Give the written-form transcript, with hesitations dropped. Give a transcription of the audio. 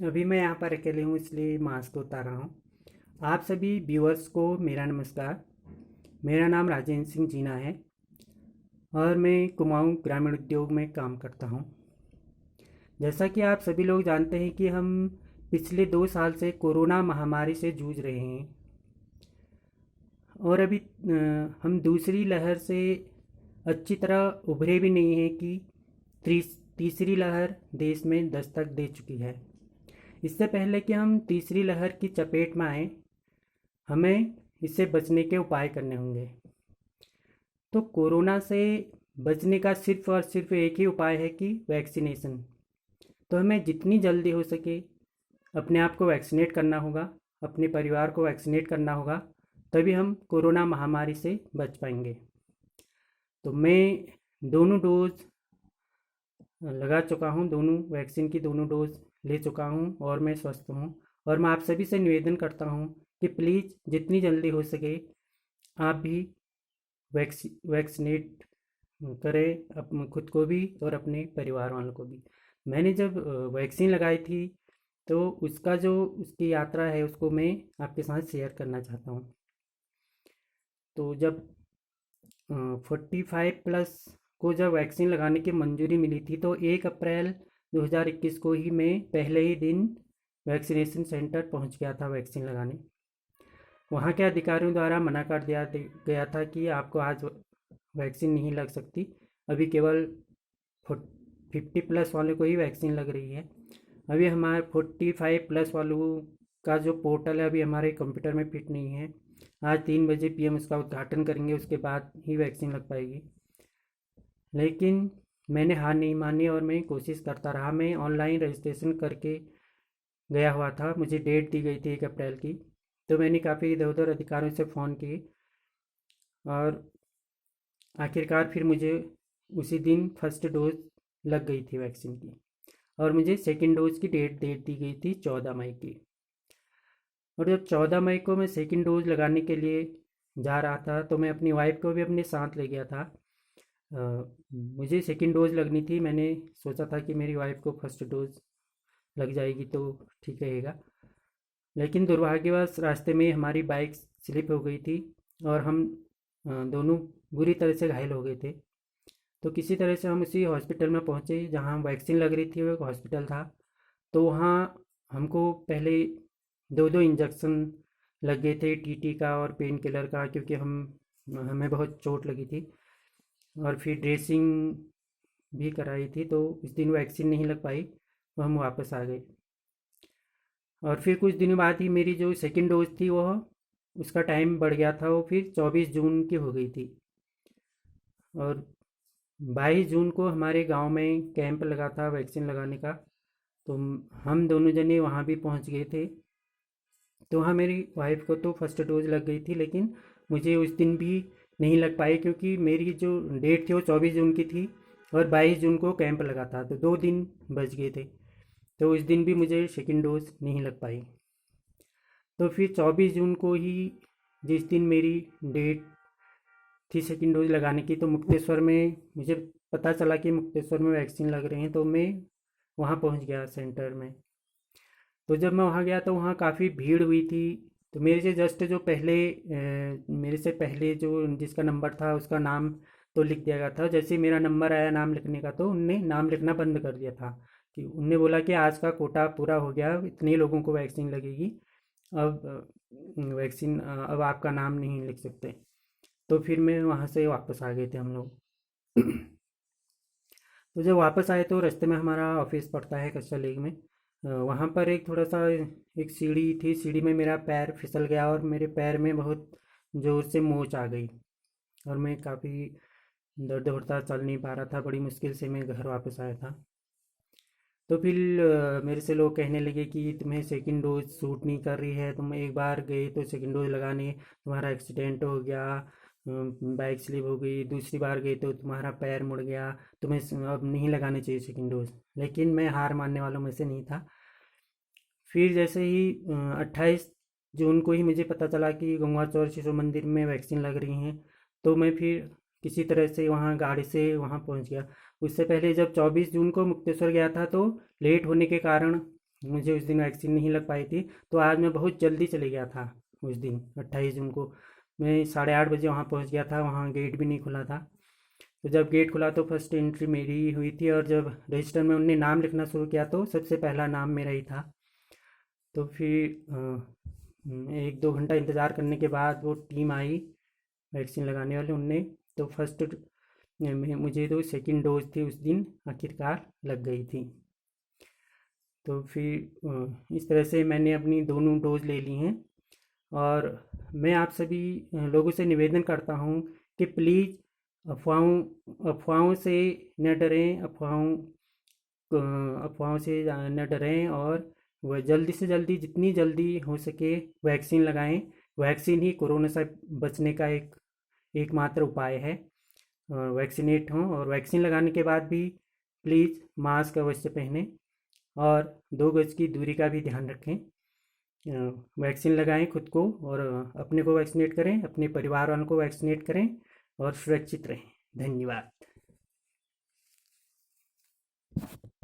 अभी मैं यहाँ पर अकेले हूँ इसलिए मास्क उतार रहा हूँ। आप सभी व्यूअर्स को मेरा नमस्कार। मेरा नाम राजेंद्र सिंह जीना है और मैं कुमाऊँ ग्रामीण उद्योग में काम करता हूँ। जैसा कि आप सभी लोग जानते हैं कि हम पिछले 2 साल से कोरोना महामारी से जूझ रहे हैं और अभी हम दूसरी लहर से अच्छी तरह उभरे भी नहीं हैं कि तीसरी लहर देश में दस्तक दे चुकी है। इससे पहले कि हम तीसरी लहर की चपेट में आए, हमें इससे बचने के उपाय करने होंगे। तो कोरोना से बचने का सिर्फ और सिर्फ एक ही उपाय है कि वैक्सीनेशन। तो हमें जितनी जल्दी हो सके अपने आप को वैक्सीनेट करना होगा, अपने परिवार को वैक्सीनेट करना होगा, तभी हम कोरोना महामारी से बच पाएंगे। तो मैं दोनों डोज लगा चुका हूँ, दोनों वैक्सीन की दोनों डोज ले चुका हूँ और मैं स्वस्थ हूँ। और मैं आप सभी से निवेदन करता हूँ कि प्लीज़ जितनी जल्दी हो सके आप भी वैक्सीनेट करें, खुद को भी और अपने परिवार वालों को भी। मैंने जब वैक्सीन लगाई थी तो उसका जो उसकी यात्रा है उसको मैं आपके साथ शेयर करना चाहता हूँ। तो जब 45+ को जब वैक्सीन लगाने की मंजूरी मिली थी तो 1 अप्रैल 2021 को ही मैं पहले ही दिन वैक्सीनेशन सेंटर पहुंच गया था वैक्सीन लगाने। वहाँ के अधिकारियों द्वारा मना कर दिया गया था कि आपको आज वैक्सीन नहीं लग सकती, अभी केवल 50+ वालों को ही वैक्सीन लग रही है। अभी हमारे 45+ वालों का जो पोर्टल है अभी हमारे कंप्यूटर में फिट नहीं है। आज 3 बजे PM उसका उद्घाटन करेंगे, उसके बाद ही वैक्सीन लग पाएगी। लेकिन मैंने हार नहीं मानी और मैं कोशिश करता रहा। मैं ऑनलाइन रजिस्ट्रेशन करके गया हुआ था, मुझे डेट दी गई थी 1 अप्रैल की। तो मैंने काफ़ी इधर उधर अधिकारियों से फ़ोन किए और आखिरकार फिर मुझे उसी दिन फर्स्ट डोज लग गई थी वैक्सीन की और मुझे सेकेंड डोज की डेट दी गई थी 14 मई की। और जब 14 मई को मैं सेकेंड डोज लगाने के लिए जा रहा था तो मैं अपनी वाइफ को भी अपने साथ ले गया था। मुझे सेकेंड डोज लगनी थी, मैंने सोचा था कि मेरी वाइफ को फर्स्ट डोज लग जाएगी तो ठीक रहेगा। लेकिन दुर्भाग्यवश रास्ते में हमारी बाइक स्लिप हो गई थी और हम दोनों बुरी तरह से घायल हो गए थे। तो किसी तरह से हम उसी हॉस्पिटल में पहुँचे जहाँ वैक्सीन लग रही थी, वो एक हॉस्पिटल था। तो वहाँ हमको पहले 2 इंजेक्शन लग गए थे, TT का और पेन किलर का, क्योंकि हमें बहुत चोट लगी थी। और फिर ड्रेसिंग भी कराई थी, तो उस दिन वैक्सीन नहीं लग पाई तो हम वापस आ गए। और फिर कुछ दिनों बाद ही मेरी जो सेकंड डोज थी वह उसका टाइम बढ़ गया था, वो फिर 24 जून की हो गई थी। और 22 जून को हमारे गांव में कैंप लगा था वैक्सीन लगाने का, तो हम दोनों जने वहाँ भी पहुँच गए थे। तो वहाँ मेरी वाइफ को तो फर्स्ट डोज लग गई थी, लेकिन मुझे उस दिन भी नहीं लग पाई क्योंकि मेरी जो डेट थी वो 24 जून की थी और 22 जून को कैंप लगा था, तो 2 दिन बच गए थे। तो उस दिन भी मुझे सेकेंड डोज नहीं लग पाई। तो फिर 24 जून को ही, जिस दिन मेरी डेट थी सेकेंड डोज लगाने की, तो मुक्तेश्वर में मुझे पता चला कि मुक्तेश्वर में वैक्सीन लग रहे हैं, तो मैं वहाँ पहुँच गया सेंटर में। तो जब मैं वहाँ गया तो वहाँ काफ़ी भीड़ हुई थी। तो मेरे से जस्ट जो पहले मेरे से पहले जो जिसका नंबर था उसका नाम तो लिख दिया गया था। जैसे ही मेरा नंबर आया नाम लिखने का तो उनने नाम लिखना बंद कर दिया था, कि उनने बोला कि आज का कोटा पूरा हो गया, इतने लोगों को वैक्सीन लगेगी, अब वैक्सीन अब आपका नाम नहीं लिख सकते। तो फिर मैं वहाँ से वापस आ गए थे हम लोग। तो जब वापस आए तो रास्ते में हमारा ऑफिस पड़ता है कच्चा लेक में। वहाँ पर एक थोड़ा सा एक सीढ़ी थी, सीढ़ी में मेरा पैर फिसल गया और मेरे पैर में बहुत ज़ोर से मोच आ गई और मैं काफ़ी दर्द होता, चल नहीं पा रहा था, बड़ी मुश्किल से मैं घर वापस आया था। तो फिर मेरे से लोग कहने लगे कि तुम्हें सेकंड डोज सूट नहीं कर रही है, तुम एक बार गए तो सेकंड डोज लगाने, तुम्हारा एक्सीडेंट हो गया, बाइक स्लिप हो गई, दूसरी बार गए तो तुम्हारा पैर मुड़ गया, तुम्हें अब नहीं लगाने चाहिए सेकंड डोज। लेकिन मैं हार मानने वालों में से नहीं था। फिर जैसे ही 28 जून को ही मुझे पता चला कि गंगा चौर शिशु मंदिर में वैक्सीन लग रही हैं, तो मैं फिर किसी तरह से वहाँ गाड़ी से वहाँ पहुँच गया। उससे पहले जब 24 जून को मुक्तेश्वर गया था तो लेट होने के कारण मुझे उस दिन वैक्सीन नहीं लग पाई थी, तो आज मैं बहुत जल्दी चले गया था। उस दिन 28 जून को मैं 8:30 बजे वहाँ पहुँच गया था, वहाँ गेट भी नहीं खुला था। तो जब गेट खुला तो फर्स्ट एंट्री मेरी ही हुई थी, और जब रजिस्टर में उनने नाम लिखना शुरू किया तो सबसे पहला नाम मेरा ही था। तो फिर 1-2 घंटा इंतज़ार करने के बाद वो टीम आई वैक्सीन लगाने वाले, उनने तो फर्स्ट मुझे तो सेकंड डोज थी उस दिन आखिरकार लग गई थी। तो फिर इस तरह से मैंने अपनी दोनों डोज ले ली हैं। और मैं आप सभी लोगों से निवेदन करता हूँ कि प्लीज़ अफवाहों से न डरें, अफवाहों से न डरें, और वह जल्दी से जल्दी, जितनी जल्दी हो सके वैक्सीन लगाएं। वैक्सीन ही कोरोना से बचने का एकमात्र उपाय है। वैक्सीनेट हों, और वैक्सीन लगाने के बाद भी प्लीज़ मास्क अवश्य पहनें, और 2 गज की दूरी का भी ध्यान रखें। वैक्सीन लगाएं खुद को, और अपने को वैक्सीनेट करें, अपने परिवार वालों को वैक्सीनेट करें, और सुरक्षित रहें। धन्यवाद।